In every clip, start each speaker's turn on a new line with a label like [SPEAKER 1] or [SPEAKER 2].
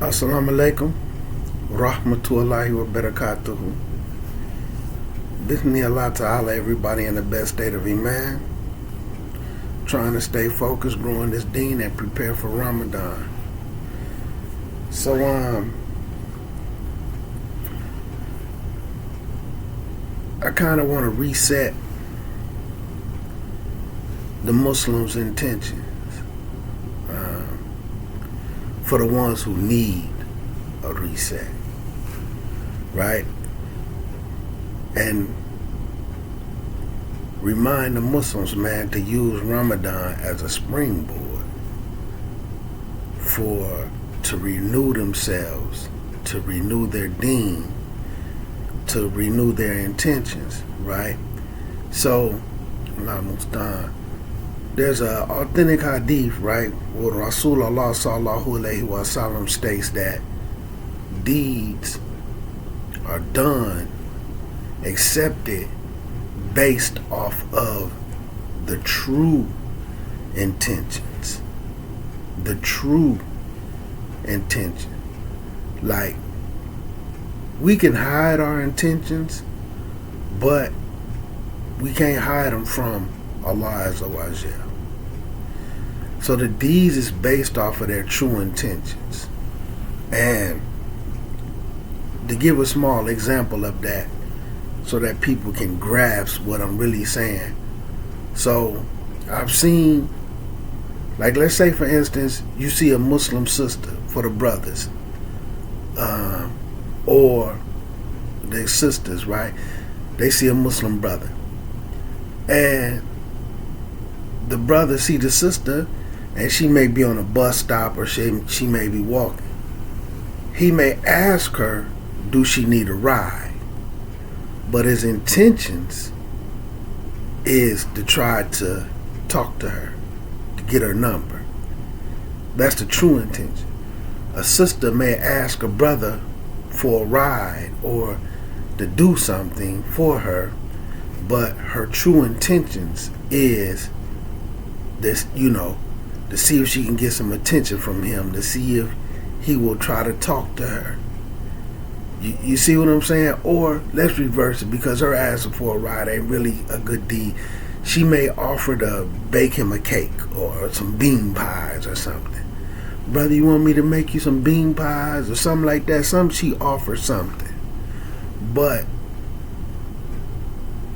[SPEAKER 1] Assalamu alaikum, rahmatullahi wa barakatuhu. Bismillah ta'ala, everybody in the best state of Iman. Trying to stay focused, growing this deen, and prepare for Ramadan. So, I kind of want to reset the Muslims' intentions for the ones who need a reset, right? And remind the Muslims, man, to use Ramadan as a springboard to renew themselves, to renew their deen, to renew their intentions, right? So, almost done. There's an authentic hadith, right, where Rasulullah sallallahu alaihi wasallam states that deeds are done, accepted, based off of the true intentions. The true intention. Like, we can hide our intentions, but we can't hide them from Allah Azza wa Jal. So the deeds is based off of their true intentions. And to give a small example of that so that people can grasp what I'm really saying. So I've seen, like, let's say for instance, you see a Muslim sister for the brothers, or their sisters, right? They see a Muslim brother, and the brother see the sister, and she may be on a bus stop, or she may be walking. He may ask her, do she need a ride? But his intentions is to try to talk to her, to get her number. That's the true intention. A sister may ask a brother for a ride or to do something for her, but her true intentions is this, to see if she can get some attention from him, to see if he will try to talk to her. You see what I'm saying? Or let's reverse it, because her asking for a ride ain't really a good deed. She may offer to bake him a cake or some bean pies or something. Brother, you want me to make you some bean pies or something like that? She offers something. But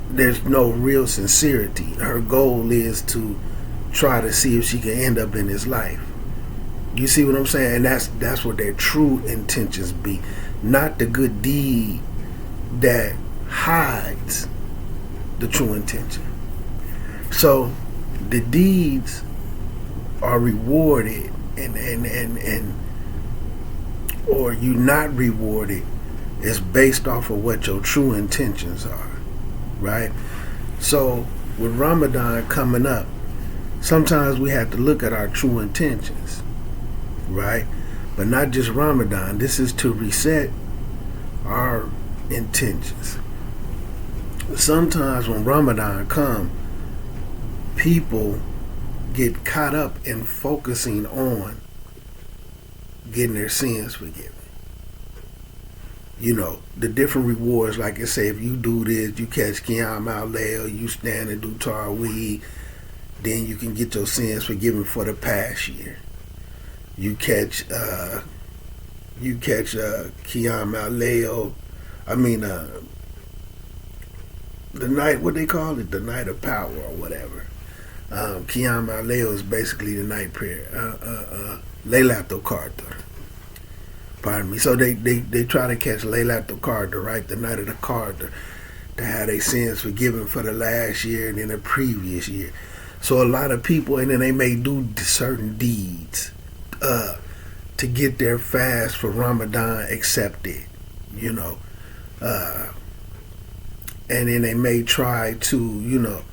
[SPEAKER 1] there's no real sincerity. Her goal is to try to see if she can end up in his life. You see what I'm saying? And that's what their true intentions be. Not the good deed that hides the true intention. So the deeds are rewarded and or you not rewarded is based off of what your true intentions are, right? So with Ramadan coming up, sometimes we have to look at our true intentions, right? But not just Ramadan. This is to reset our intentions. Sometimes when Ramadan comes, people get caught up in focusing on getting their sins forgiven. The different rewards, like I say, if you do this, you catch Qiyam al-Layl, you stand and do Taraweeh, then you can get your sins forgiven for the past year. You catch Qiyam al-Layl, the night, what they call it, the night of power or whatever. Qiyam al-Layl is basically the night prayer. Laylatul Qadr. Pardon me. So they try to catch Laylatul Qadr, right? The night of the Qadr, to have their sins forgiven for the last year and then the previous year. So a lot of people, and then they may do certain deeds to get their fast for Ramadan accepted, and then they may try to,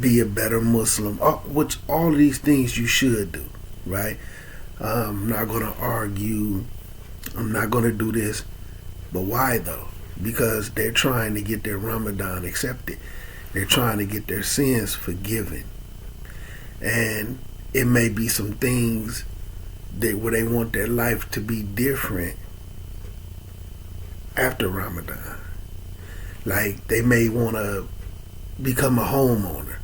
[SPEAKER 1] be a better Muslim, which all of these things you should do, right? I'm not going to argue. I'm not going to do this. But why though? Because they're trying to get their Ramadan accepted. They're trying to get their sins forgiven. And it may be some things where they want their life to be different after Ramadan. Like they may want to become a homeowner.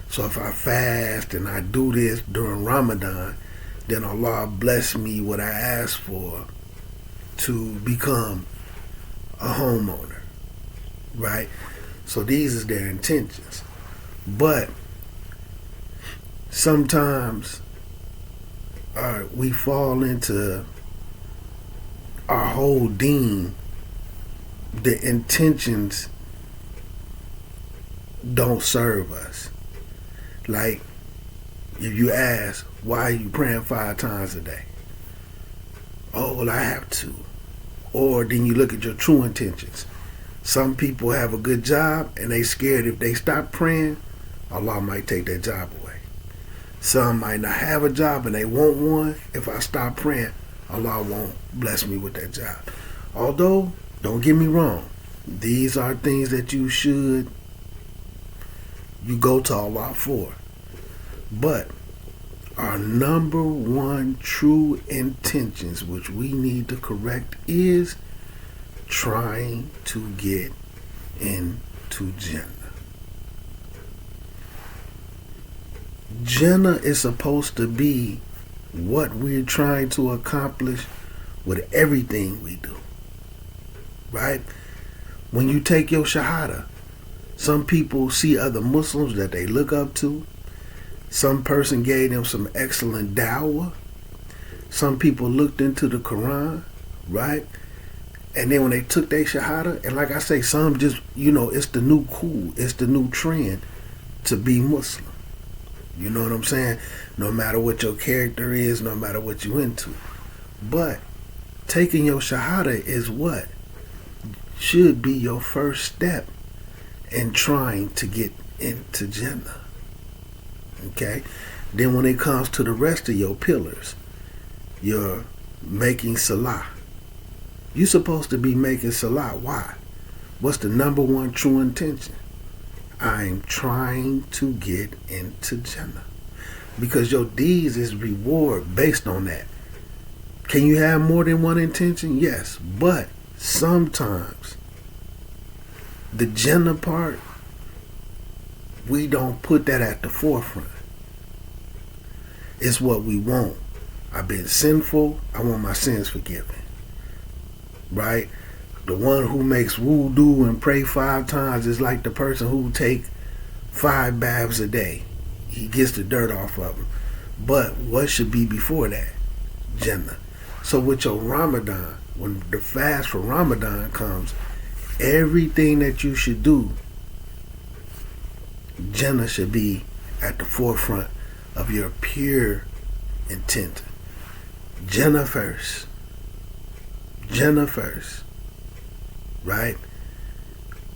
[SPEAKER 1] So if I fast and I do this during Ramadan, then Allah bless me what I asked for to become a homeowner, right? So these is their intentions. But sometimes we fall into our whole deen. The intentions don't serve us. Like, if you ask, why are you praying 5 times a day? Oh, well, I have to. Or then you look at your true intentions. Some people have a good job and they scared if they stop praying, Allah might take their job away. Some might not have a job and they want one. If I stop praying, Allah won't bless me with that job. Although, don't get me wrong, these are things that you go to Allah for. But our number one true intentions, which we need to correct, is trying to get into Jannah. Jannah is supposed to be what we're trying to accomplish with everything we do. Right? When you take your Shahada, some people see other Muslims that they look up to. Some person gave them some excellent dawah. Some people looked into the Quran, right? And then when they took their Shahada, and like I say, some just, it's the new cool, it's the new trend to be Muslim. You know what I'm saying? No matter what your character is, no matter what you into. But taking your Shahada is what should be your first step in trying to get into Jannah. Okay? Then when it comes to the rest of your pillars, you're making salah. You're supposed to be making salah. Why? What's the number one true intention? I'm trying to get into Jannah. Because your deeds is reward based on that. Can you have more than one intention? Yes. But sometimes the Jannah part, we don't put that at the forefront. It's what we want. I've been sinful. I want my sins forgiven. Right? The one who makes wudu and pray 5 times is like the person who take 5 baths a day. He gets the dirt off of him. But what should be before that? Jannah. So with your Ramadan, when the fast for Ramadan comes, everything that you should do, Jannah should be at the forefront of your pure intent. Jannah first. Jannah first. Right?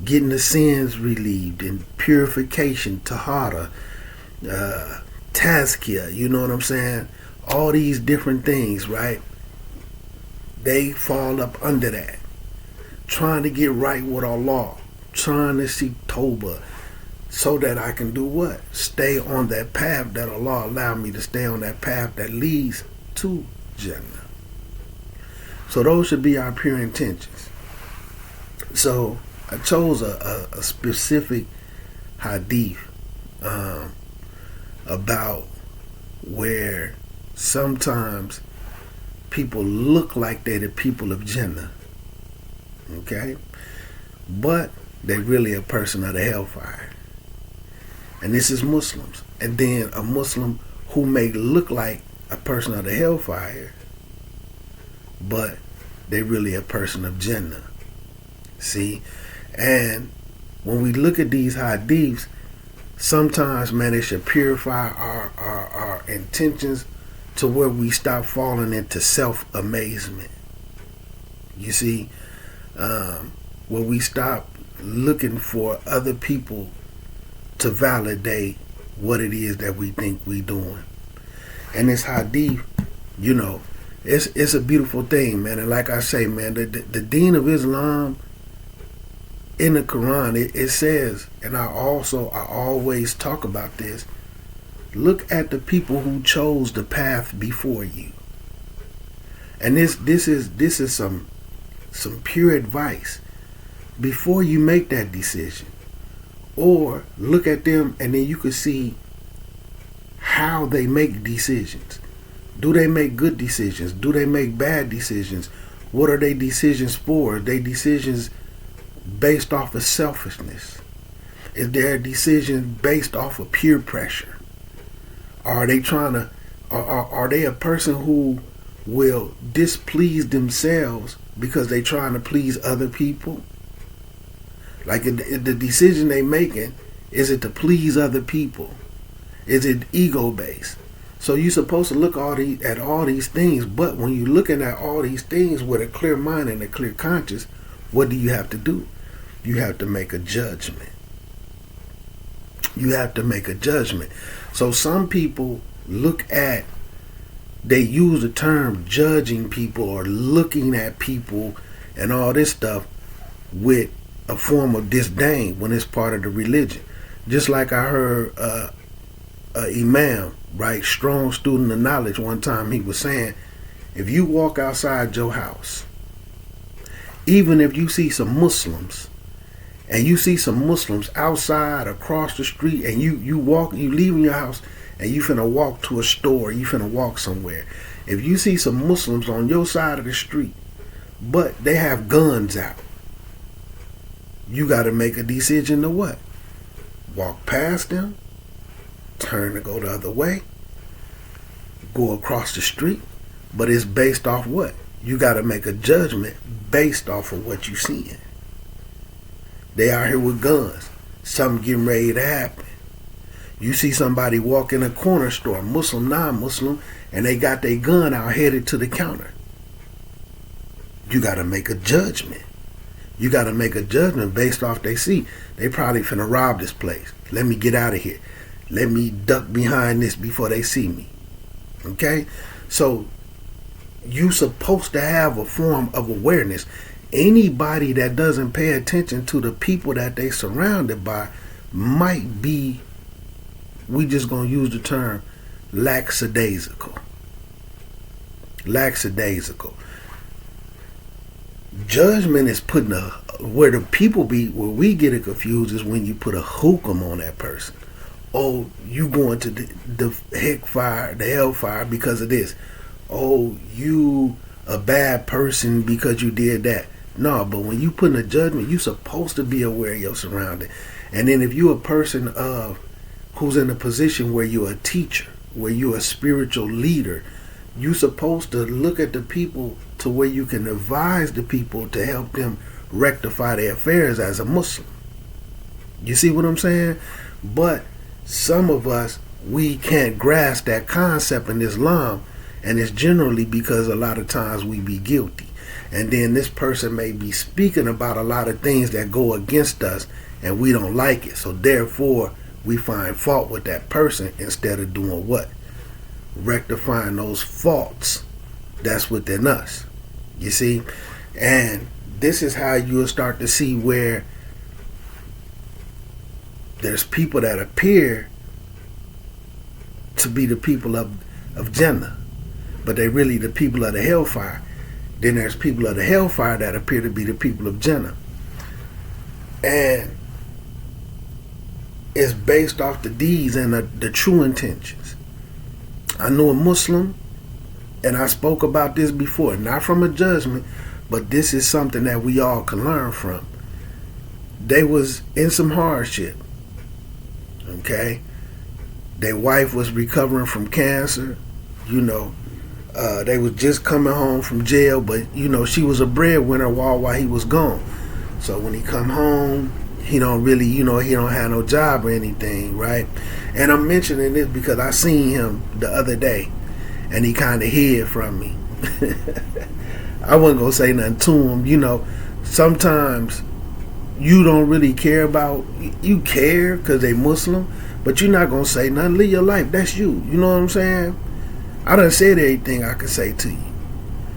[SPEAKER 1] Getting the sins relieved and purification, tahara, tazkiyah, you know what I'm saying? All these different things, right? They fall up under that. Trying to get right with Allah. Trying to seek Tawbah. So that I can do what? Stay on that path that Allah allowed me to stay on, that path that leads to Jannah. So those should be our pure intentions. So I chose a specific hadith about where sometimes people look like they're the people of Jannah. Okay? But they're really a person of the Hellfire. And this is Muslims. And then a Muslim who may look like a person of the Hellfire, but they're really a person of Jannah. See? And when we look at these hadiths, sometimes, man, it should purify our intentions to where we stop falling into self-amazement. You see? Where we stop looking for other people to validate what it is that we think we doing. And this hadith, it's a beautiful thing, man. And like I say, man, the deen of Islam in the Quran, it says, and I always talk about this, look at the people who chose the path before you. And this is some pure advice. Before you make that decision, or look at them and then you can see how they make decisions. Do they make good decisions? Do they make bad decisions? What are they decisions for? Are they decisions based off of selfishness? Is there a decision based off of peer pressure? Are they trying to, are they a person who will displease themselves because they trying to please other people? Like the decision they making, is it to please other people? Is it ego based? So you're supposed to look at all these things, but when you're looking at all these things with a clear mind and a clear conscience, what do you have to do? You have to make a judgment. You have to make a judgment. So some people they use the term judging people or looking at people and all this stuff with a form of disdain when it's part of the religion. Just like I heard imam, right, strong student of knowledge, one time he was saying, if you walk outside your house, even if you see some Muslims, and you see some Muslims outside across the street, and you leaving your house and you finna walk to a store, you finna walk somewhere, if you see some Muslims on your side of the street but they have guns out, you got to make a decision to what? Walk past them, turn to go the other way, go across the street. But it's based off what? You got to make a judgment based off of what you seeing. They out here with guns. Something getting ready to happen. You see somebody walk in a corner store, Muslim, non-Muslim, and they got their gun out headed to the counter. You got to make a judgment. You got to make a judgment based off they see. They probably finna rob this place. Let me get out of here. Let me duck behind this before they see me. Okay? So you supposed to have a form of awareness. Anybody that doesn't pay attention to the people that they surrounded by might be, we just gonna use the term, lackadaisical. Lackadaisical. Judgment is putting where the people be, where we get it confused is when you put a hook'em on that person. Oh, you going to the hellfire because of this. Oh, you a bad person because you did that. No, but when you put in a judgment, you supposed to be aware of your surrounding. And then if you're a person who's in a position where you're a teacher, where you're a spiritual leader, you supposed to look at the people to where you can advise the people to help them rectify their affairs as a Muslim. You see what I'm saying? But some of us, we can't grasp that concept in Islam, and it's generally because a lot of times we be guilty. And then this person may be speaking about a lot of things that go against us and we don't like it. So therefore, we find fault with that person instead of doing what? Rectifying those faults that's within us. You see? And this is how you'll start to see where there's people that appear to be the people of Jannah, but they really the people of the Hellfire. Then there's people of the Hellfire that appear to be the people of Jannah. And it's based off the deeds and the true intentions. I knew a Muslim, and I spoke about this before, not from a judgment, but this is something that we all can learn from. They was in some hardship. Okay? Their wife was recovering from cancer. They was just coming home from jail, but she was a breadwinner while he was gone. So when he come home, he don't really, he don't have no job or anything, right? And I'm mentioning this because I seen him the other day, and he kind of hid from me. I wasn't gonna say nothing to him. Sometimes you don't really care about, you care because they Muslim, but you're not gonna say nothing. Live your life. That's you. You know what I'm saying? I done said everything I could say to you.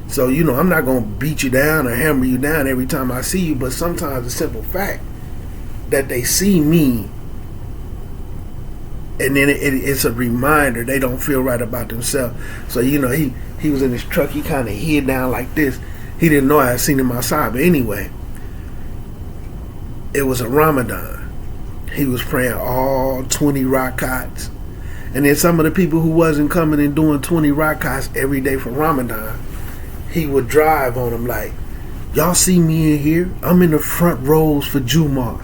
[SPEAKER 1] So, I'm not going to beat you down or hammer you down every time I see you, but sometimes the simple fact that they see me, and then it's a reminder they don't feel right about themselves. So, he He was in his truck. He kind of hid down like this. He didn't know I had seen him outside. But anyway, it was a Ramadan. He was praying all 20 rakats. And then some of the people who wasn't coming and doing 20 rakats every day for Ramadan, he would drive on them like, y'all see me in here? I'm in the front rows for Jumu'ah.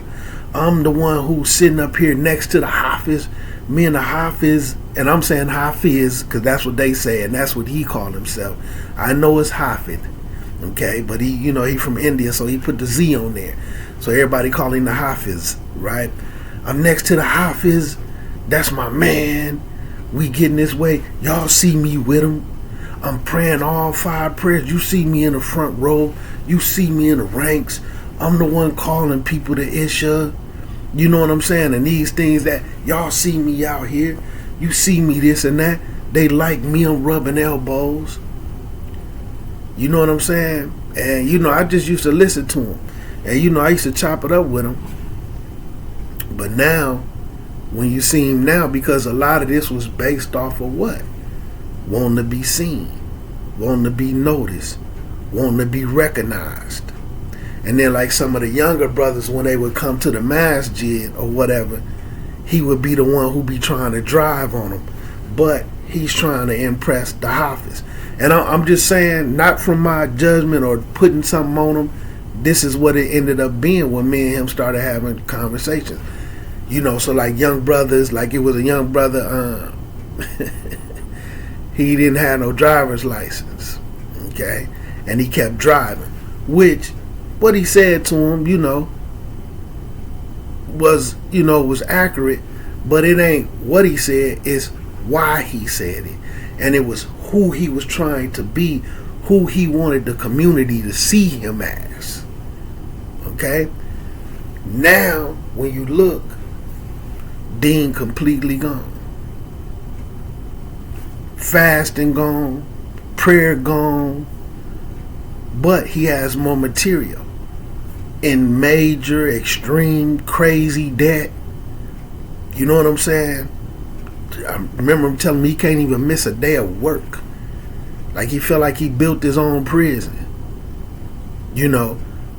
[SPEAKER 1] I'm the one who's sitting up here next to the Hafiz. Me and the Hafiz, and I'm saying Hafiz because that's what they say, and that's what he called himself. I know it's Hafiz, okay? But he from India, so he put the Z on there. So everybody call him the Hafiz, right? I'm next to the Hafiz. That's my man. We getting this way. Y'all see me with him. I'm praying all 5 prayers. You see me in the front row. You see me in the ranks. I'm the one calling people to Isha. You know what I'm saying? And these things that y'all see me out here. You see me this and that. They like me. I'm rubbing elbows. You know what I'm saying? And I just used to listen to him. And I used to chop it up with him. But now, when you see him now, because a lot of this was based off of what? Wanting to be seen, wanting to be noticed, wanting to be recognized. And then like some of the younger brothers, when they would come to the masjid or whatever, he would be the one who be trying to drive on them. But he's trying to impress the Hafiz. And I'm just saying, not from my judgment or putting something on him, this is what it ended up being when me and him started having conversations. So like young brothers, like it was a young brother, he didn't have no driver's license, okay? And he kept driving, which what he said to him, was accurate, but it ain't what he said, it's why he said it. And it was who he was trying to be, who he wanted the community to see him as. Okay? Now, when you look, Dean completely gone. Fasting gone, prayer gone, but he has more material. In major, extreme, crazy debt. You know what I'm saying? I remember him telling me he can't even miss a day of work. Like he felt like he built his own prison.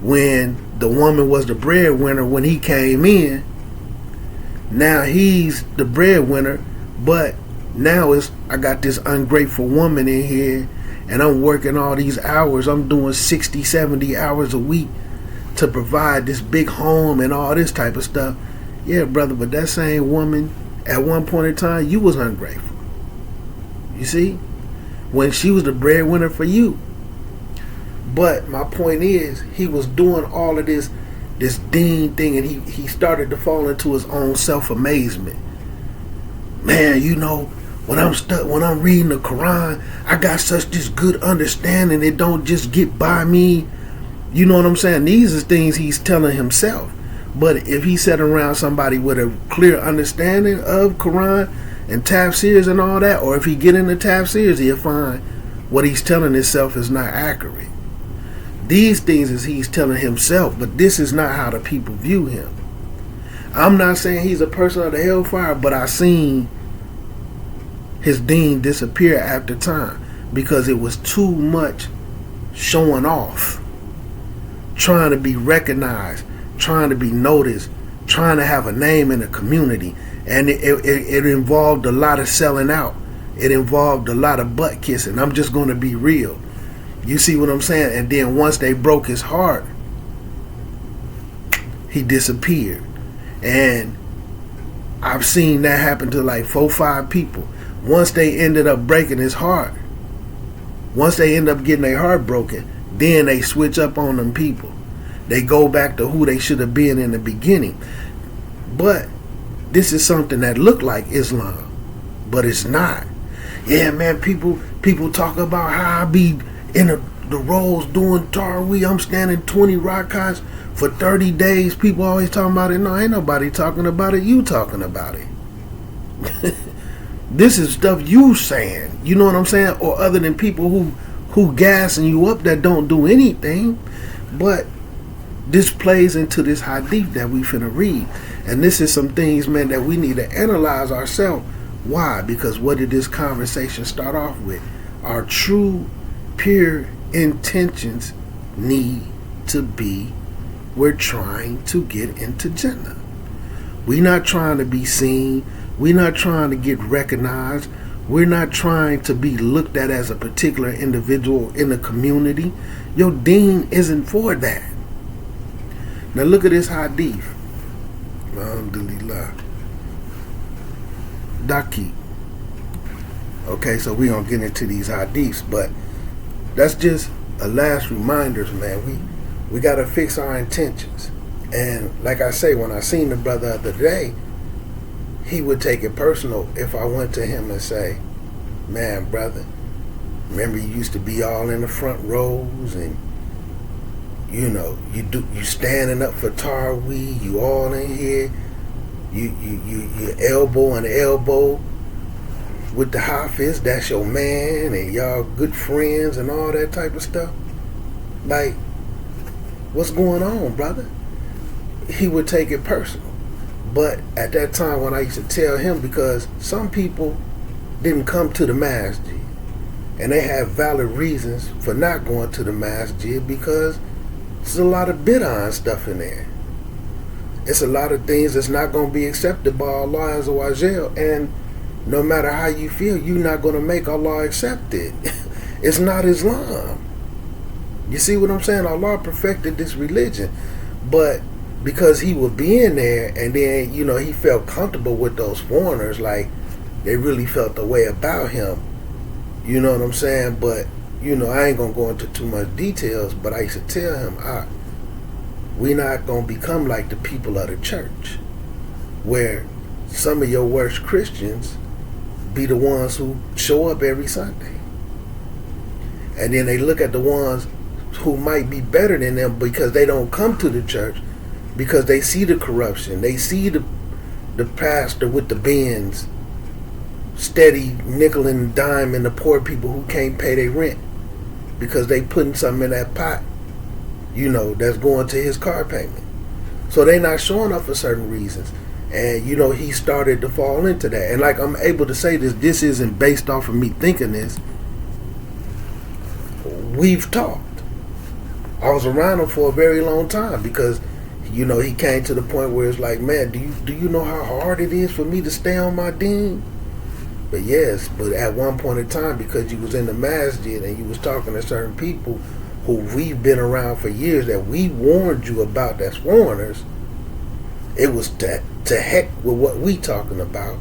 [SPEAKER 1] When the woman was the breadwinner when he came in, now he's the breadwinner, but now I got this ungrateful woman in here and I'm working all these hours. I'm doing 60, 70 hours a week to provide this big home and all this type of stuff. Yeah, brother, but that same woman, at one point in time, you was ungrateful. You see? When she was the breadwinner for you. But my point is, he was doing all of this Dean thing, and he started to fall into his own self-amazement. Man, when I'm reading the Quran, I got such this good understanding. It don't just get by me. You know what I'm saying? These are things he's telling himself. But if he sat around somebody with a clear understanding of Quran and tafsirs and all that, or if he get into tafsirs, he'll find what he's telling himself is not accurate. These things is he's telling himself, but this is not how the people view him. I'm not saying he's a person of the Hellfire, but I seen his Dean disappear after time because it was too much showing off, trying to be recognized, trying to be noticed, trying to have a name in the community. And it involved a lot of selling out. It involved a lot of butt kissing. I'm just going to be real. You see what I'm saying? And then once they broke his heart, he disappeared. And I've seen that happen to like 4 or 5 people. Once they ended up breaking his heart, once they end up getting their heart broken, then they switch up on them people. They go back to who they should have been in the beginning. But this is something that looked like Islam, but it's not. Yeah, man, people talk about how I be in the rows doing Taraweeh. I'm standing 20 rakats for 30 days. People always talking about it. No, ain't nobody talking about it. You talking about it. This is stuff you saying. You know what I'm saying? Or other than people who gassing you up that don't do anything. But this plays into this hadith that we finna read. And this is some things, man, that we need to analyze ourselves. Why? Because what did this conversation start off with? Our true, pure intentions need to be, we're trying to get into Jannah. We're not trying to be seen. We're not trying to get recognized. We're not trying to be looked at as a particular individual in the community. Your deen isn't for that. Now look at this hadith. Alhamdulillah. Daki. Okay, so we're going to get into these hadiths, but that's just a last reminders, man. We got to fix our intentions. And like I say, when I seen the brother the other day, he would take it personal if I went to him and say, man, brother, remember you used to be all in the front rows and you standing up for Tarweeh, you all in here, you elbow and elbow with the Hafiz, that's your man, and y'all good friends and all that type of stuff. Like, what's going on, brother? He would take it personal. But at that time when I used to tell him, because some people didn't come to the masjid, and they have valid reasons for not going to the masjid, because there's a lot of bid'ah and stuff in there. It's a lot of things that's not going to be accepted by Allah Azza wa Jal, and no matter how you feel, you're not going to make Allah accept it. It's not Islam. You see what I'm saying? Allah perfected this religion, but because he would be in there, and then he felt comfortable with those foreigners, like they really felt the way about him. You know what I'm saying? But I ain't gonna go into too much details, but I used to tell him, we not gonna become like the people of the church, where some of your worst Christians be the ones who show up every Sunday, and then they look at the ones who might be better than them because they don't come to the church, because they see the corruption, they see the pastor with the Benz steady nickel and dime in the poor people who can't pay their rent, because they putting something in that pot, that's going to his car payment. So they not showing up for certain reasons. And he started to fall into that. And like, I'm able to say this isn't based off of me thinking this. We've talked. I was around him for a very long time, because he came to the point where it's like, man, do you know how hard it is for me to stay on my deen? But yes, but at one point in time, because you was in the masjid and you was talking to certain people who we've been around for years, that we warned you about, that's foreigners, it was to heck with what we talking about.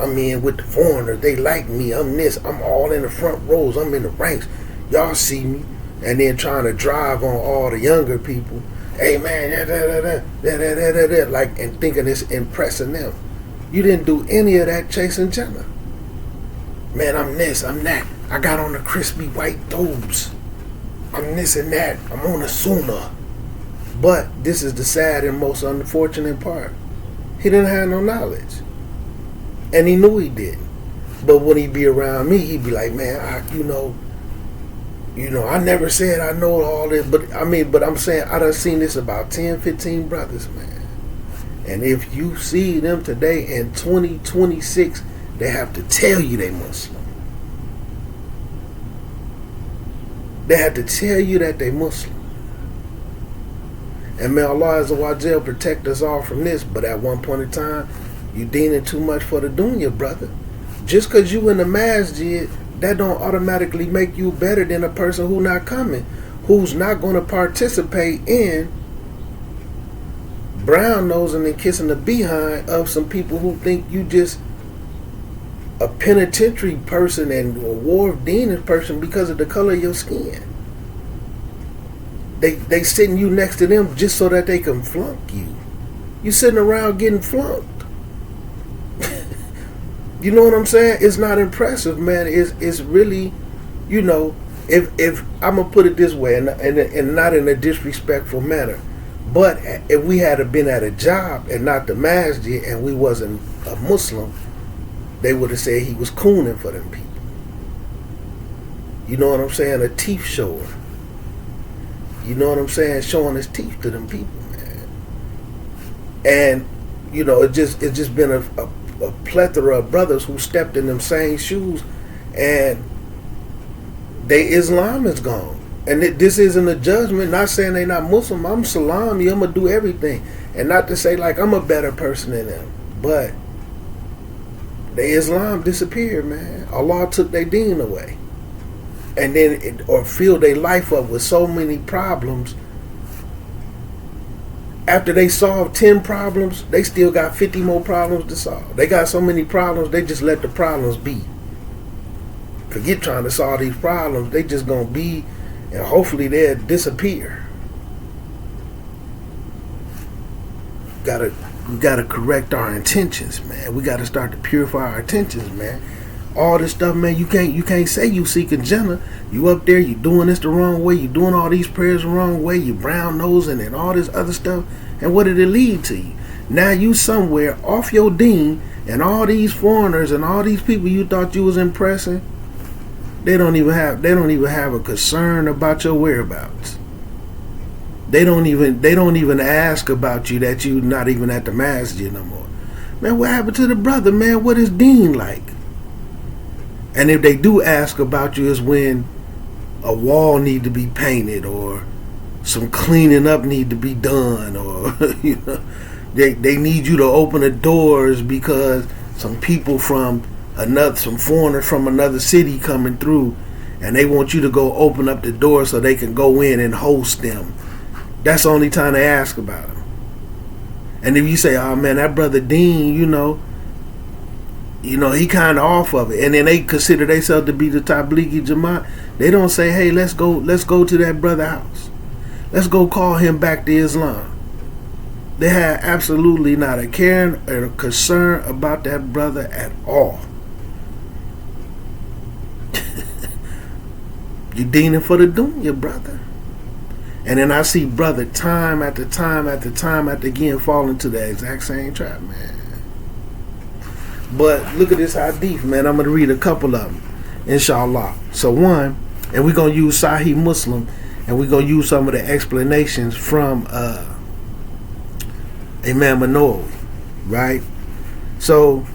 [SPEAKER 1] I mean, with the foreigners, they like me, I'm this, I'm all in the front rows, I'm in the ranks, y'all see me. And then trying to drive on all the younger people, hey man, like, and thinking it's impressing them. You didn't do any of that chasing Jannah. Man, I'm this, I'm that. I got on the crispy white thobes. I'm this and that. I'm on a sunnah. But this is the sad and most unfortunate part. He didn't have no knowledge. And he knew he didn't. But when he be around me, he'd be like, man, I never said I know all this. But I'm saying, I done seen this about 10, 15 brothers, man. And if you see them today in 2026, they have to tell you they Muslim. They have to tell you that they Muslim. And may Allah Azza wa Jal protect us all from this. But at one point in time, you deeming too much for the dunya, brother. Just because you in the masjid, that don't automatically make you better than a person who not coming, who's not going to participate in brown nosing and kissing the behind of some people who think you just a penitentiary person and a war of demons person because of the color of your skin. They sitting you next to them just so that they can flunk you. You sitting around getting flunked. You know what I'm saying? It's not impressive, man. It's really, if I'm gonna put it this way, and not in a disrespectful manner, but if we had been at a job and not the masjid, and we wasn't a Muslim, they would have said he was cooning for them people. You know what I'm saying? A teeth shower. You know what I'm saying? Showing his teeth to them people, man. And it's just been a plethora of brothers who stepped in them same shoes, and They Islam is gone. And this isn't a judgment, not saying they not Muslim. I'm Salam, I'm going to do everything. And not to say like I'm a better person than them. But the Islam disappeared, man. Allah took their deen away. And then, or filled their life up with so many problems. After they solved 10 problems, they still got 50 more problems to solve. They got so many problems, they just let the problems be. Forget trying to solve these problems. They just going to be, and hopefully they'll disappear. We gotta correct our intentions, man. We gotta start to purify our intentions, man. All this stuff, man, you can't say you seeking Jannah. You up there, you doing this the wrong way, you doing all these prayers the wrong way, you brown nosing and all this other stuff. And what did it lead to you? Now you somewhere off your deen, and all these foreigners and all these people you thought you was impressing, they don't even have a concern about your whereabouts. They don't even ask about you, that you not even at the masjid no more. Man, what happened to the brother, man? What is deen like? And if they do ask about you, is when a wall need to be painted, or some cleaning up need to be done, or you know, they need you to open the doors because some people some foreigners from another city coming through, and they want you to go open up the door so they can go in and host them. That's the only time they ask about them. And if you say, "Oh man, that brother Dean, you know, he kind of off of it," and then they consider themselves to be the Tablighi Jamaat, they don't say, "Hey, let's go to that brother's house. Let's go call him back to Islam." They have absolutely not a care or a concern about that brother at all. You deaning for the dunya, brother. And then I see brother time after time after time after again fall into the exact same trap, man. But look at this hadith, man. I'm going to read a couple of them, inshallah. So one, and we're going to use Sahih Muslim, and we're going to use some of the explanations from Imam Nawawi, right? So,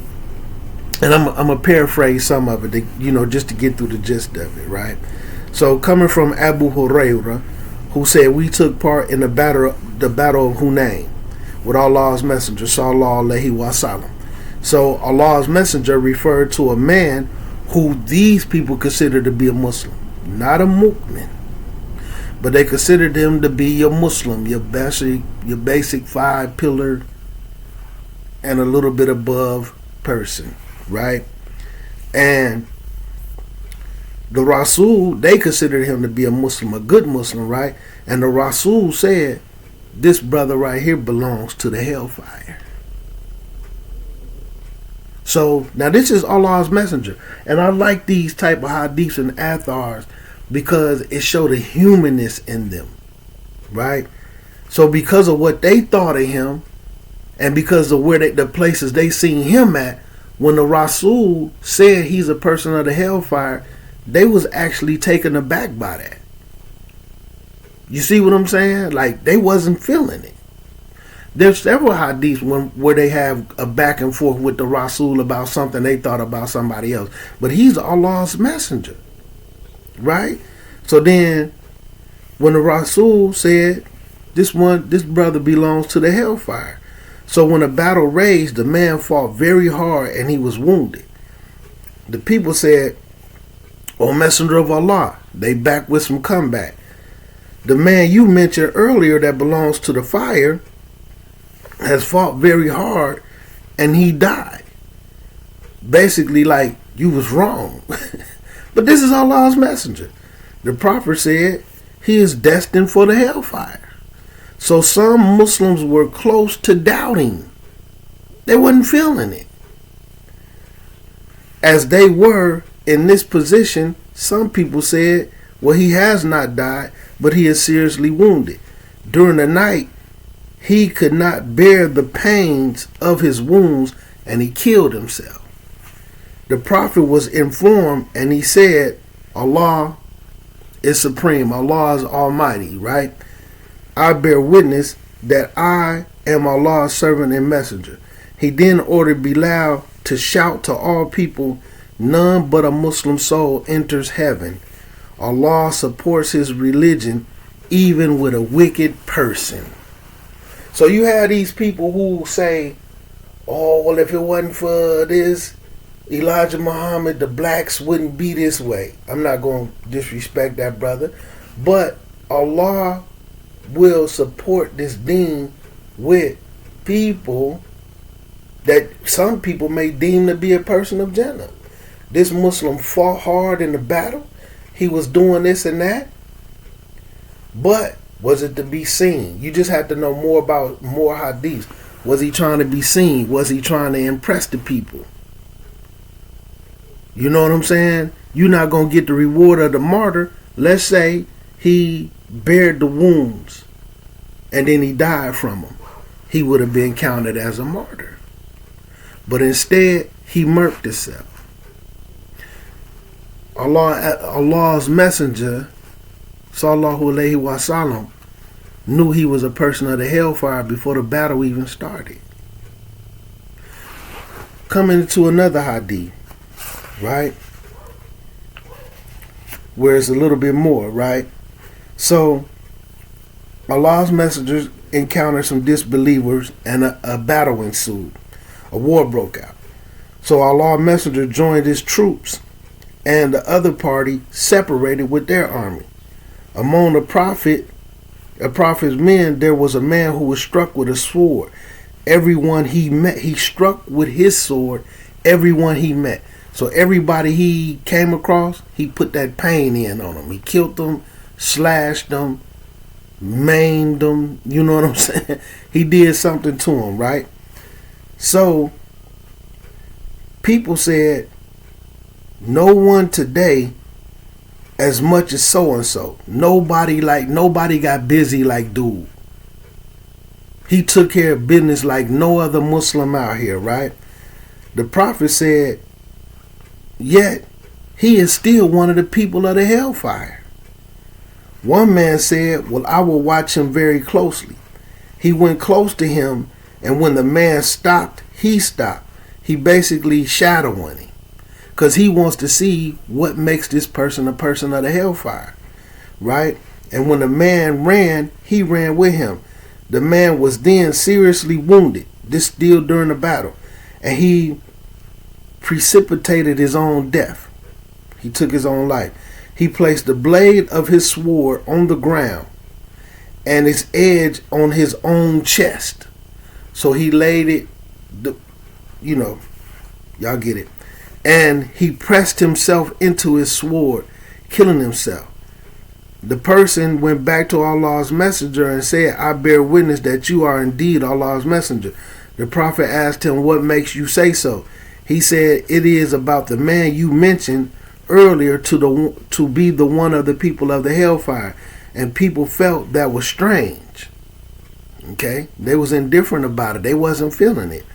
[SPEAKER 1] and I'm going to paraphrase some of it, just to get through the gist of it, right? So coming from Abu Hurairah, who said, we took part in the battle of Hunayn with Allah's Messenger, sallallahu alaihi wasallam. So Allah's Messenger referred to a man who these people considered to be a Muslim, not a mu'min, but they considered him to be your Muslim, your basic 5-pillar and a little bit above person, right? And the Rasul, they considered him to be a Muslim, a good Muslim, right? And the Rasul said, this brother right here belongs to the Hellfire. So, now this is Allah's Messenger. And I like these type of hadiths and athars because it showed the humanness in them, right? So because of what they thought of him, and because of where the places they seen him at, when the Rasul said he's a person of the Hellfire, they was actually taken aback by that. You see what I'm saying? Like, they wasn't feeling it. There's several hadiths where they have a back and forth with the Rasul about something they thought about somebody else. But he's Allah's messenger, right? So then, when the Rasul said, this brother belongs to the Hellfire. So when a battle raged, the man fought very hard and he was wounded. The people said, O Messenger of Allah, they back with some comeback. The man you mentioned earlier that belongs to the fire has fought very hard and he died. Basically, like, you was wrong. But this is Allah's Messenger. The Prophet said he is destined for the Hellfire. So some Muslims were close to doubting. They wasn't feeling it. As they were in this position, some people said, well, he has not died, but he is seriously wounded. During the night, he could not bear the pains of his wounds, and he killed himself. The Prophet was informed, and he said, Allah is supreme. Allah is almighty, right? I bear witness that I am Allah's servant and messenger. He then ordered Bilal to shout to all people, none but a Muslim soul enters heaven. Allah supports his religion even with a wicked person. So you have these people who say, oh, well, if it wasn't for this Elijah Muhammad, the blacks wouldn't be this way. I'm not going to disrespect that brother, but Allah will support this deen with people that some people may deem to be a person of Jannah. This Muslim fought hard in the battle. He was doing this and that. But was it to be seen? You just have to know more about more hadiths. Was he trying to be seen? Was he trying to impress the people? You know what I'm saying? You're not going to get the reward of the martyr. Let's say he bared the wounds and then he died from them. He would have been counted as a martyr. But instead, he murked himself. Allah's messenger, sallallahu alaihi wasallam, knew he was a person of the hellfire before the battle even started. Coming to another hadith, right? Where it's a little bit more, right? So, Allah's messengers encountered some disbelievers and a battle ensued. A war broke out. So Allah's messenger joined his troops and the other party separated with their army. Among the prophet's men, there was a man who was struck with a sword. Everyone he met, he struck with his sword, everyone he met. So everybody he came across, he put that pain in on them. He killed them, slashed them, maimed them. You know what I'm saying? He did something to them, right? So people said, no one today as much as so-and-so. Nobody got busy like dude. He took care of business like no other Muslim out here, right? The Prophet said, yet he is still one of the people of the hellfire. One man said, well, I will watch him very closely. He went close to him, and when the man stopped, he stopped. He basically shadowing him, because he wants to see what makes this person a person of the hellfire, right? And when the man ran, he ran with him. The man was then seriously wounded, this still during the battle, and he precipitated his own death. He took his own life. He placed the blade of his sword on the ground and its edge on his own chest. So he laid it, y'all get it. And he pressed himself into his sword, killing himself. The person went back to Allah's messenger and said, I bear witness that you are indeed Allah's messenger. The Prophet asked him, what makes you say so? He said, it is about the man you mentioned earlier to be the one of the people of the hellfire. And people felt that was strange. Okay? They was indifferent about it. They wasn't feeling it.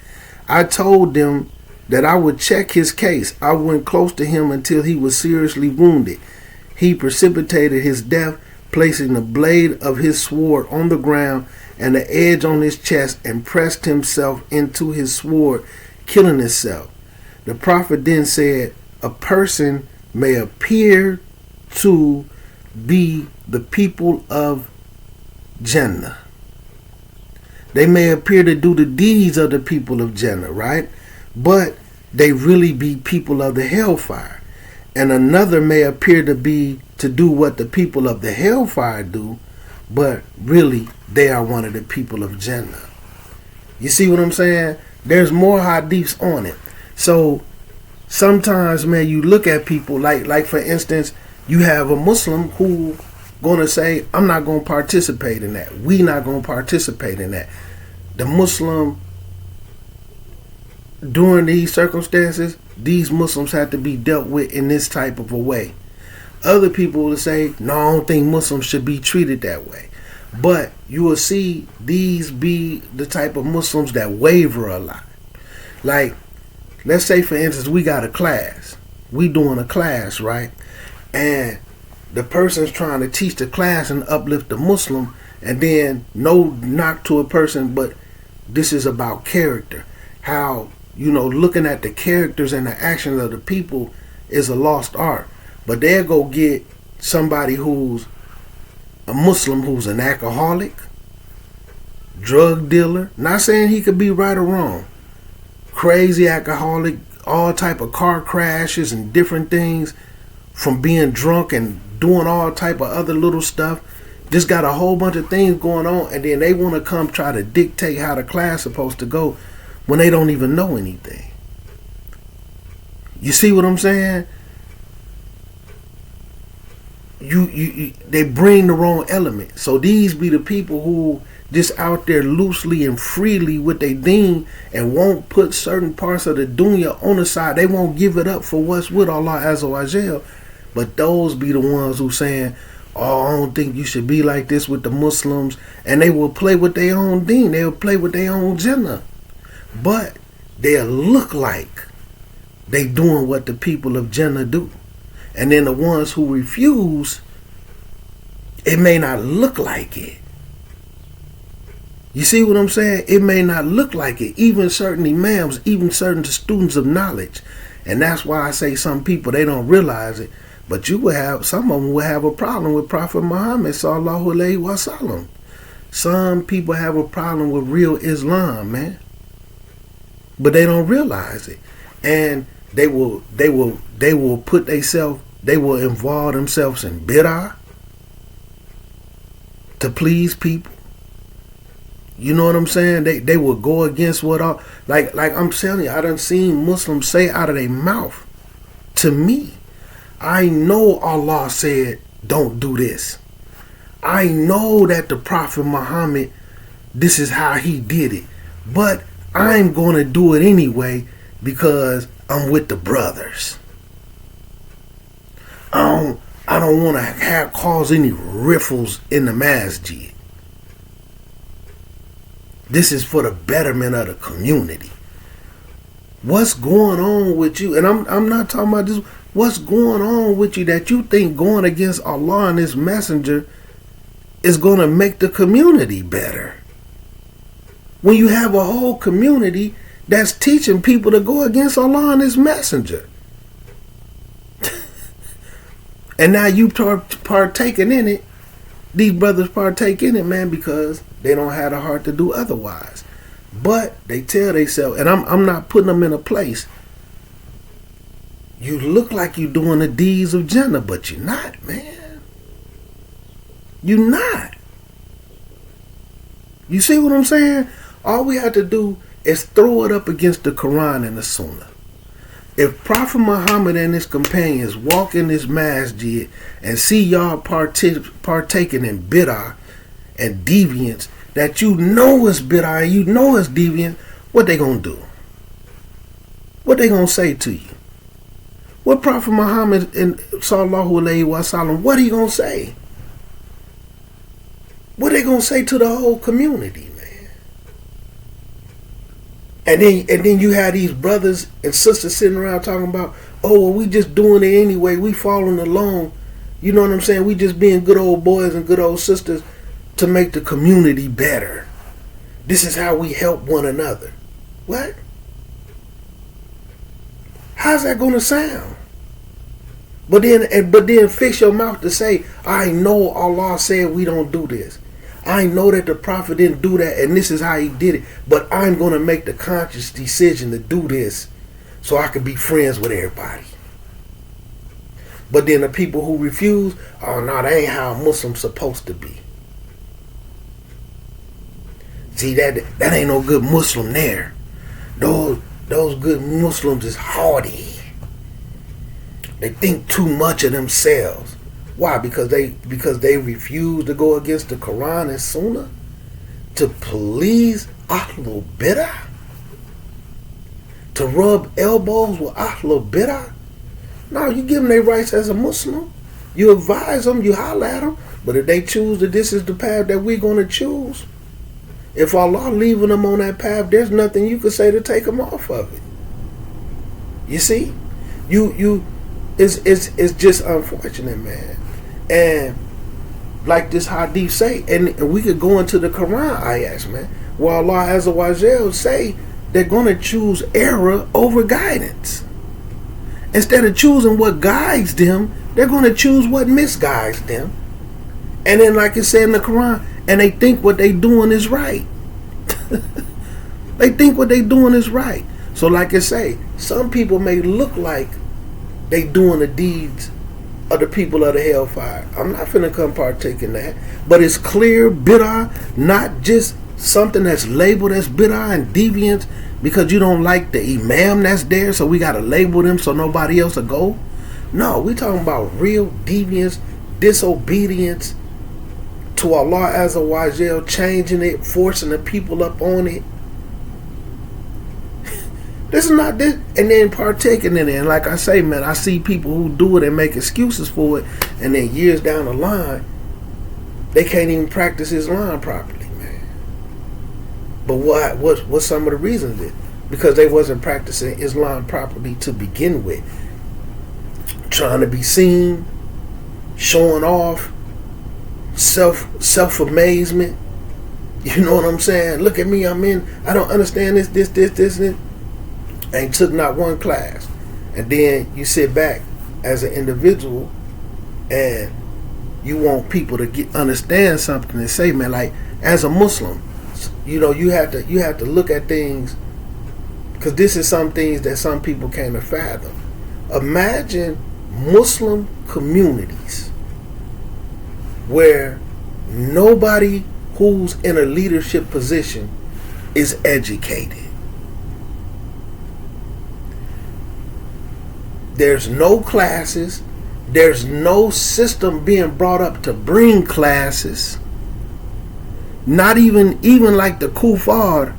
[SPEAKER 1] I told them that I would check his case. I went close to him until he was seriously wounded. He precipitated his death, placing the blade of his sword on the ground and the edge on his chest, and pressed himself into his sword, killing himself. The Prophet then said, a person may appear to be the people of Jannah. They may appear to do the deeds of the people of Jannah, right? But they really be people of the hellfire. And another may appear to do what the people of the hellfire do, but really they are one of the people of Jannah. You see what I'm saying? There's more hadiths on it. So sometimes, man, you look at people like for instance, you have a Muslim who gonna say, I'm not gonna participate in that. We not gonna participate in that. The Muslim, during these circumstances, these Muslims have to be dealt with in this type of a way. Other people will say, no, I don't think Muslims should be treated that way. But you will see these be the type of Muslims that waver a lot. Like, let's say, for instance, we got a class. We doing a class, right? And the person's trying to teach the class and uplift the Muslim, and then no knock to a person, but this is about character. How, looking at the characters and the actions of the people is a lost art. But they'll go get somebody who's a Muslim who's an alcoholic, drug dealer, not saying he could be right or wrong, crazy alcoholic, all type of car crashes and different things from being drunk and doing all type of other little stuff, just got a whole bunch of things going on, and then they want to come try to dictate how the class is supposed to go when they don't even know anything. You see what I'm saying? They bring the wrong element. So these be the people who just out there loosely and freely with their deen and won't put certain parts of the dunya on the side. They won't give it up for what's with Allah Azza wa Jal. But those be the ones who saying, oh, I don't think you should be like this with the Muslims. And they will play with their own deen. They will play with their own Jannah. But they'll look like they doing what the people of Jannah do. And then the ones who refuse, it may not look like it. You see what I'm saying? It may not look like it. Even certain imams, even certain students of knowledge. And that's why I say some people, they don't realize it. But you will have, some of them will have a problem with Prophet Muhammad sallallahu alaihi wasallam. Some people have a problem with real Islam, man. But they don't realize it. And they will put themselves, they will involve themselves in bid'ah to please people. You know what I'm saying? They will go against what all, like I'm telling you, I done seen Muslims say out of their mouth to me, I know Allah said don't do this. I know that the Prophet Muhammad, this is how he did it. But I'm going to do it anyway because I'm with the brothers. I don't want to cause any riffles in the masjid. This is for the betterment of the community. What's going on with you? And I'm not talking about this. What's going on with you that you think going against Allah and His Messenger is going to make the community better? When you have a whole community that's teaching people to go against Allah and His Messenger. And now you partaking in it. These brothers partake in it, man, because they don't have the heart to do otherwise. But they tell themselves, and I'm not putting them in a place. You look like you're doing the deeds of Jannah, but you're not, man. You're not. You see what I'm saying? All we have to do is throw it up against the Quran and the Sunnah. If Prophet Muhammad and his companions walk in this masjid and see y'all partaking in bid'ah and deviance that you know is bid'ah and you know is deviant, what they gonna do? What they gonna say to you? What Prophet Muhammad and sallallahu alaihi wasallam, what he gonna say? What they gonna say to the whole community, man? And then you have these brothers and sisters sitting around talking about, oh, well, we just doing it anyway. We following along. You know what I'm saying? We just being good old boys and good old sisters to make the community better. This is how we help one another. What? How's that going to sound? But then fix your mouth to say, I know Allah said we don't do this. I know that the Prophet didn't do that and this is how he did it. But I'm going to make the conscious decision to do this so I can be friends with everybody. But then the people who refuse, oh no, that ain't how a Muslim's supposed to be. See, that ain't no good Muslim there. Those good Muslims is haughty. They think too much of themselves. Why? Because they refuse to go against the Quran and Sunnah to please Ahlul Bid'ah, to rub elbows with Ahlul Bid'ah. No, you give them their rights as a Muslim. You advise them, you holler at them. But if they choose that this is the path that we're going to choose, if Allah leaving them on that path, there's nothing you can say to take them off of it. You see, it's just unfortunate, man. And like this hadith say, and we could go into the Quran ayats, man, where Allah Azza wa Jal say they're going to choose error over guidance. Instead of choosing what guides them, They're going to choose what misguides them. And then, like it said in the Quran, and they think what they doing is right. They think what they doing is right. So like I say, some people may look like they doing the deeds of the people of the hellfire. I'm not finna come partake in that. But it's clear bid'ah, not just something that's labeled as bid'ah and deviance because you don't like the imam that's there, so we gotta label them so nobody else will go. No, we talking about real deviance, disobedience to Allah Azza wa Jal, changing it, forcing the people up on it. This is not this, and then partaking in it. And like I say, man, I see people who do it and make excuses for it, and then years down the line, they can't even practice Islam properly, man. But what's some of the reasons? Is because they wasn't practicing Islam properly to begin with, trying to be seen, showing off, self amazement. You know what I'm saying? Look at me, I don't understand this, and ain't took not one class. And then you sit back as an individual and you want people to understand something and say, man, like as a Muslim, you know, you have to look at things, because this is some things that some people can't fathom. Imagine Muslim communities where nobody who's in a leadership position is educated. There's no classes. There's no system being brought up to bring classes. Not even like the Kufar,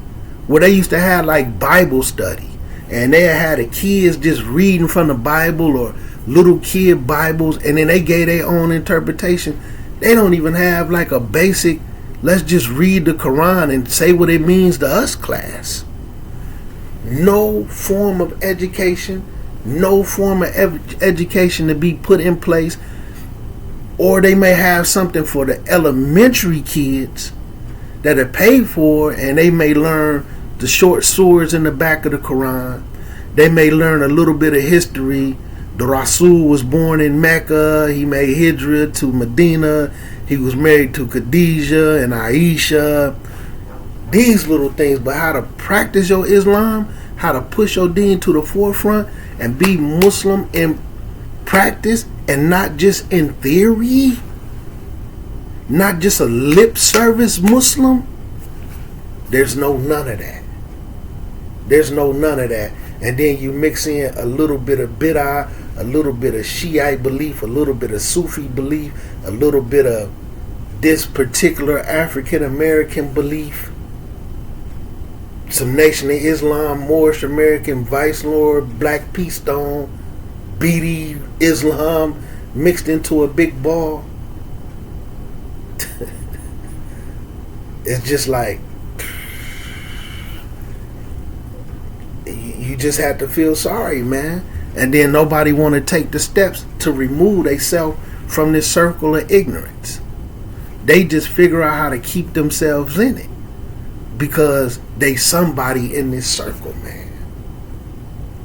[SPEAKER 1] where they used to have like Bible study, and they had the kids just reading from the Bible or little kid Bibles, and then they gave their own interpretation. They don't even have like a basic, let's just read the Quran and say what it means to us class. No form of education. No form of education to be put in place. Or they may have something for the elementary kids that are paid for, and they may learn the short swords in the back of the Quran. They may learn a little bit of history. The Rasul was born in Mecca. He made hijrah to Medina. He was married to Khadijah and Aisha. These little things. But how to practice your Islam, how to push your deen to the forefront and be Muslim in practice and not just in theory, not just a lip service Muslim, there's none of that. There's none of that. And then you mix in a little bit of bid'ah, a little bit of Shiite belief, a little bit of Sufi belief, a little bit of this particular African American belief, some Nation of Islam, Moorish American, Vice Lord, Black Peace Stone, BD Islam mixed into a big ball. It's just like, you just have to feel sorry, man. And then nobody want to take the steps to remove themselves from this circle of ignorance. They just figure out how to keep themselves in it because they somebody in this circle, man.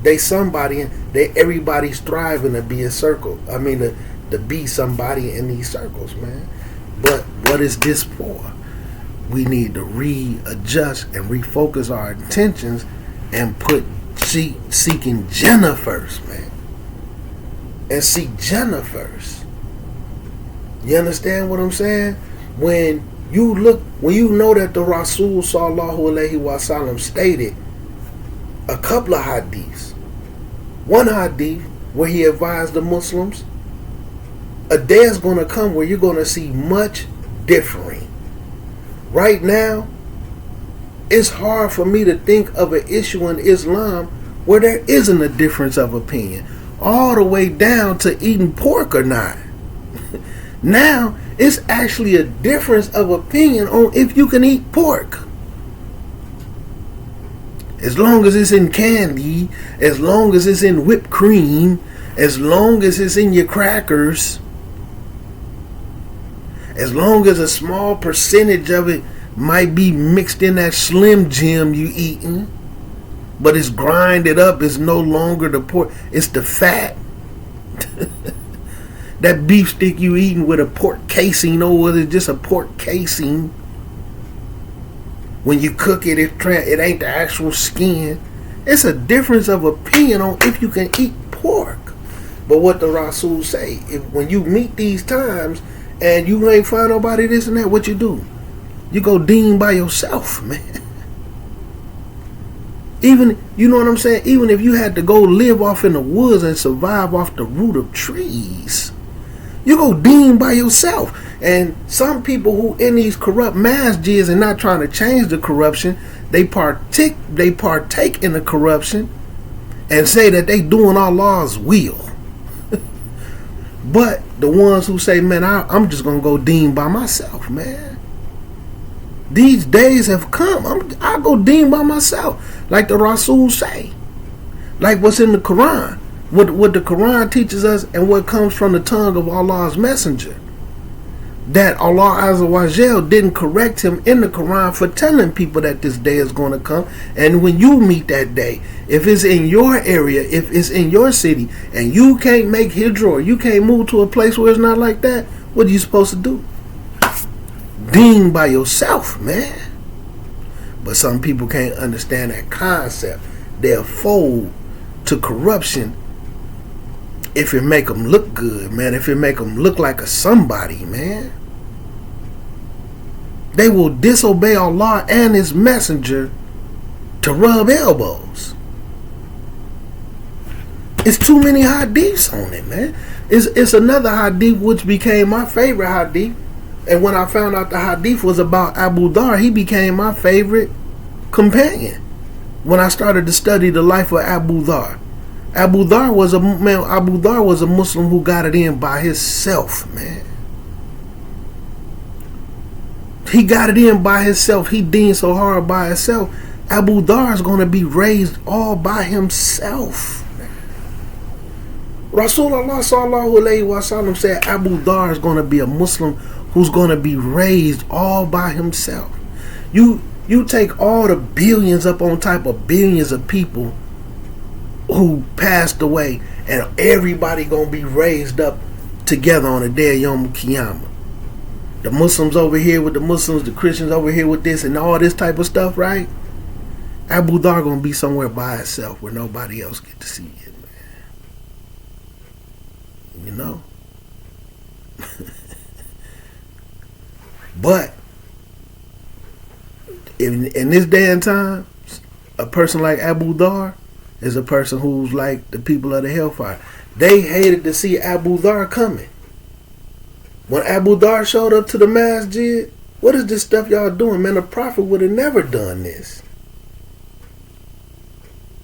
[SPEAKER 1] They somebody, everybody's striving to be a circle. I mean, to be somebody in these circles, man. But what is this for? We need to readjust and refocus our intentions and put seeking Jannah first, man. And seek Jannah first. You understand what I'm saying? When you know that the Rasul Sallallahu Alaihi Wasallam stated a couple of hadiths. One hadith where he advised the Muslims, a day is going to come where you're going to see much differing. Right now, it's hard for me to think of an issue in Islam where there isn't a difference of opinion, all the way down to eating pork or not. Now, it's actually a difference of opinion on if you can eat pork. As long as it's in candy, as long as it's in whipped cream, as long as it's in your crackers, as long as a small percentage of it might be mixed in that Slim Jim you eating, but it's grinded up, it's no longer the pork, it's the fat. That beef stick you eating with a pork casing, or whether it's just a pork casing, when you cook it, it ain't the actual skin. It's a difference of opinion on if you can eat pork. But what the Rasul say, when you meet these times and you ain't find nobody this and that, what you do? You go deen by yourself, man. Even, you know what I'm saying? Even if you had to go live off in the woods and survive off the root of trees, you go deen by yourself. And some people who in these corrupt masjids and not trying to change the corruption, they partake in the corruption and say that they doing Allah's will. But the ones who say, man, I'm just gonna go deen by myself, man. These days have come. I go deen by myself, like the Rasul say, like what's in the Quran, what the Quran teaches us, and what comes from the tongue of Allah's messenger. That Allah Azza wa Jal didn't correct him in the Quran for telling people that this day is going to come. And when you meet that day, if it's in your area, if it's in your city, and you can't make hijrah, or you can't move to a place where it's not like that, what are you supposed to do? Deen by yourself, man. But some people can't understand that concept. They'll fold to corruption if it make them look good, man. If it make them look like a somebody, man. They will disobey Allah and His messenger to rub elbows. It's too many hadiths on it, man. It's another hadith which became my favorite hadith. And when I found out the hadith was about Abu Dhar, he became my favorite companion. When I started to study the life of Abu Dhar. Abu Dhar was a Muslim who got it in by himself, man. He got it in by himself. He deened so hard by himself. Abu Dhar is going to be raised all by himself. Rasulullah sallallahu alaihi wasallam said Abu Dhar is going to be a Muslim who's going to be raised all by himself. You take all the billions up on top of billions of people who passed away, and everybody going to be raised up together on the day of Yom Kippur. The Muslims over here with the Muslims, the Christians over here with this and all this type of stuff, right? Abu Dhar going to be somewhere by itself where nobody else get to see it, man. You know? But in this day and time, a person like Abu Dhar is a person who's like the people of the Hellfire. They hated to see Abu Dhar coming. When Abu Dhar showed up to the masjid, what is this stuff y'all doing? Man, the Prophet would have never done this.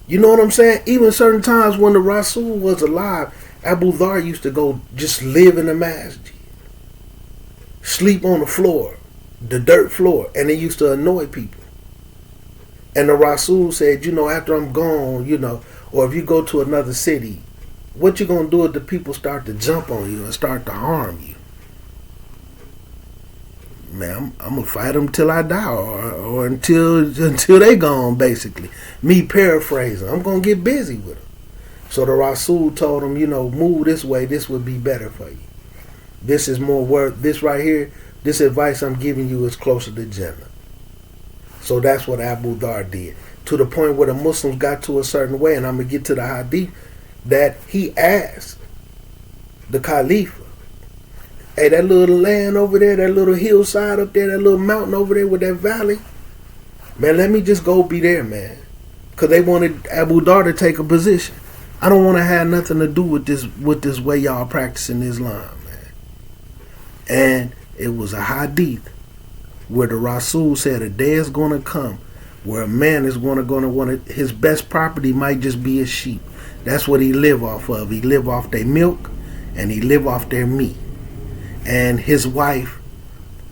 [SPEAKER 1] You know what I'm saying? Even certain times when the Rasul was alive, Abu Dhar used to go just live in the masjid. Sleep on the floor, the dirt floor, and it used to annoy people. And the Rasul said, you know, after I'm gone, you know, or if you go to another city, what you going to do if the people start to jump on you and start to harm you? Man, I'm going to fight them till I die or until they gone, basically. Me paraphrasing. I'm going to get busy with them. So the Rasul told them, you know, move this way. This would be better for you. This is more worth. This right here, this advice I'm giving you is closer to Jannah. So that's what Abu Dhar did. To the point where the Muslims got to a certain way, and I'm going to get to the hadith, that he asked the Khalifa, hey, that little land over there, that little hillside up there, that little mountain over there with that valley, man, let me just go be there, man. Because they wanted Abu Dhar to take a position. I don't want to have nothing to do with this way y'all practicing Islam, man. And it was a hadith where the Rasul said a day is going to come where a man is going to want to, his best property might just be his sheep. That's what he live off of. He live off their milk and he live off their meat. And his wife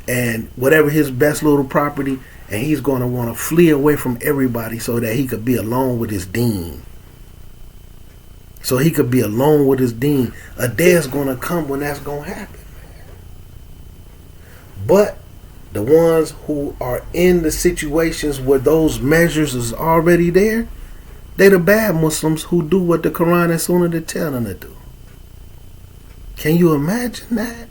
[SPEAKER 1] and whatever his best little property, and he's going to want to flee away from everybody so that he could be alone with his deen. So he could be alone with his deen. A day is going to come when that's going to happen. But the ones who are in the situations where those measures is already there, they the bad Muslims who do what the Quran and Sunnah they tell them to do. Can you imagine that?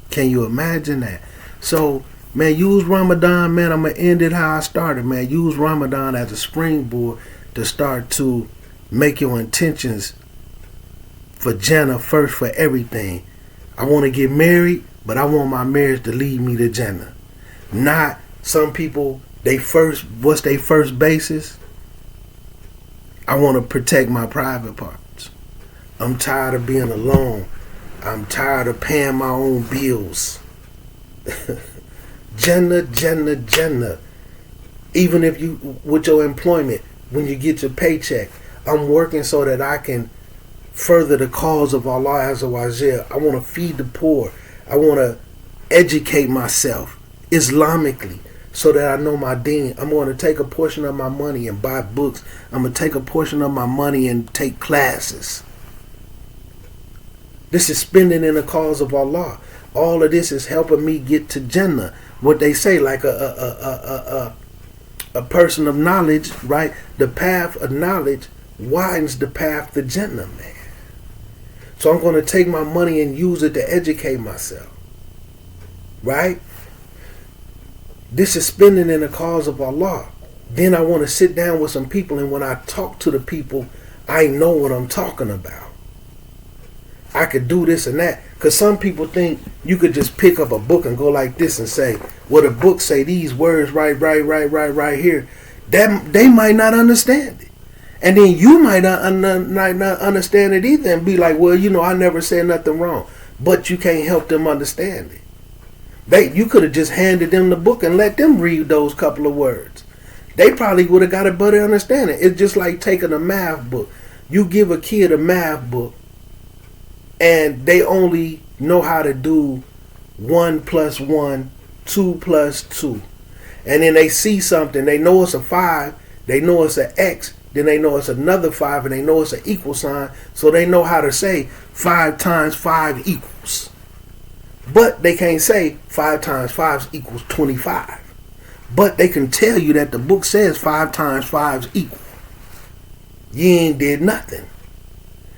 [SPEAKER 1] Can you imagine that? So, man, use Ramadan, man. I'm going to end it how I started, man. Use Ramadan as a springboard to start to make your intentions for Jannah first for everything. I want to get married, but I want my marriage to lead me to Jannah. Not some people, what's their first basis? I want to protect my private parts. I'm tired of being alone. I'm tired of paying my own bills. Jannah, Jannah, Jannah. Even if you, with your employment, when you get your paycheck, I'm working so that I can further the cause of Allah Azza wa Jal. I want to feed the poor. I want to educate myself Islamically so that I know my deen. I'm going to take a portion of my money and buy books. I'm going to take a portion of my money and take classes. This is spending in the cause of Allah. All of this is helping me get to Jannah. What they say, like a person of knowledge, right? The path of knowledge widens the path to Jannah, man. So I'm going to take my money and use it to educate myself, right? This is spending in the cause of Allah. Then I want to sit down with some people, and when I talk to the people, I know what I'm talking about. I could do this and that. Because some people think you could just pick up a book and go like this and say, well, the book say these words right here. That they might not understand it. And then you might not understand it either and be like, well, I never said nothing wrong. But you can't help them understand it. You could have just handed them the book and let them read those couple of words. They probably would have got a better understanding. It's just like taking a math book. You give a kid a math book, and they only know how to do 1 + 1, 2 + 2. And then they see something, they know it's a 5, they know it's an X, then they know it's another 5, and they know it's an equal sign, so they know how to say 5 × 5 equals. But they can't say 5 × 5 equals 25. But they can tell you that the book says 5 × 5 equal. You ain't did nothing.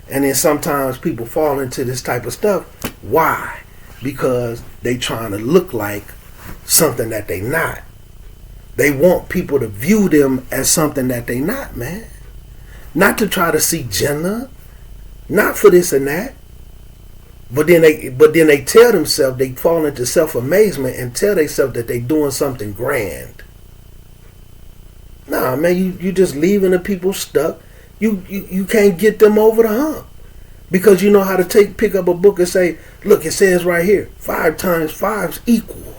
[SPEAKER 1] And then sometimes people fall into this type of stuff. Why? Because they trying to look like something that they not. They want people to view them as something that they not, man. Not to try to see Jannah. Not for this and that. But then they tell themselves, they fall into self-amazement and tell themselves that they doing something grand. Nah, man, you just leaving the people stuck. You can't get them over the hump. Because you know how to pick up a book and say, look, it says right here, 5 × 5 equal.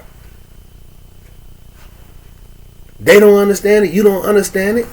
[SPEAKER 1] They don't understand it. You don't understand it.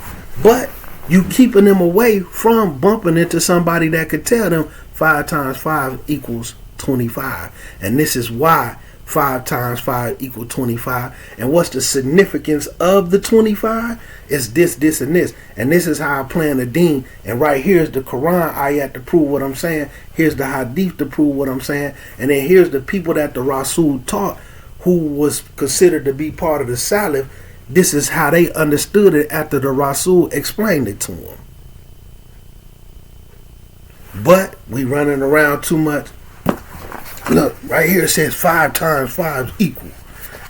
[SPEAKER 1] But you keeping them away from bumping into somebody that could tell them 5 × 5 equals 25. And this is why 5 × 5 equals 25. And what's the significance of the 25? It's this, and this. And this is how I plan the deen. And right here is the Quran ayat to prove what I'm saying. Here's the hadith to prove what I'm saying. And then here's the people that the Rasul taught, who was considered to be part of the Salaf. This is how they understood it after the Rasul explained it to them. But we running around too much. Look, right here it says 5 × 5 equal.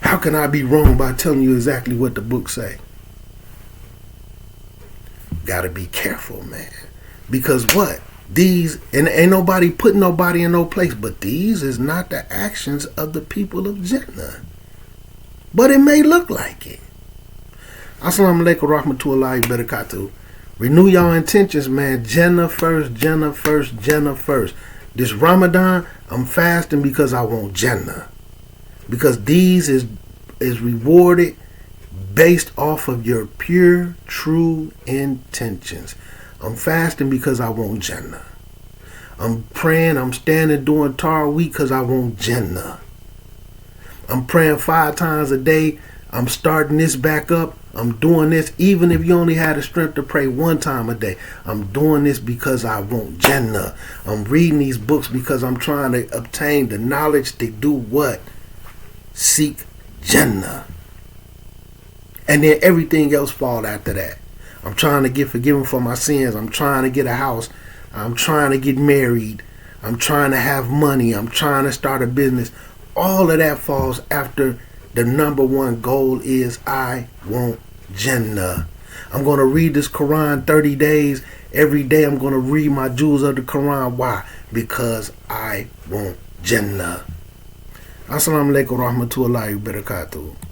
[SPEAKER 1] How can I be wrong by telling you exactly what the book say? Gotta be careful, man. Because what? These, and ain't nobody putting nobody in no place, but these is not the actions of the people of Jannah. But it may look like it. Assalamu alaikum rahmatullahi barakatuh. Renew your intentions, man. Jannah first, Jannah first, Jannah first. This Ramadan, I'm fasting because I want Jannah. Because these is rewarded based off of your pure, true intentions. I'm fasting because I want Jannah. I'm praying, I'm standing doing Taraweeh because I want Jannah. I'm praying 5 times a day. I'm starting this back up. I'm doing this even if you only had the strength to pray 1 time a day. I'm doing this because I want Jannah. I'm reading these books because I'm trying to obtain the knowledge to do what? Seek Jannah. And then everything else fall after that. I'm trying to get forgiven for my sins. I'm trying to get a house. I'm trying to get married. I'm trying to have money. I'm trying to start a business. All of that falls after the number one goal is I want Jannah. I'm going to read this Quran 30 days. Every day I'm going to read my jewels of the Quran. Why? Because I want Jannah. Assalamu alaikum warahmatullahi wabarakatuh.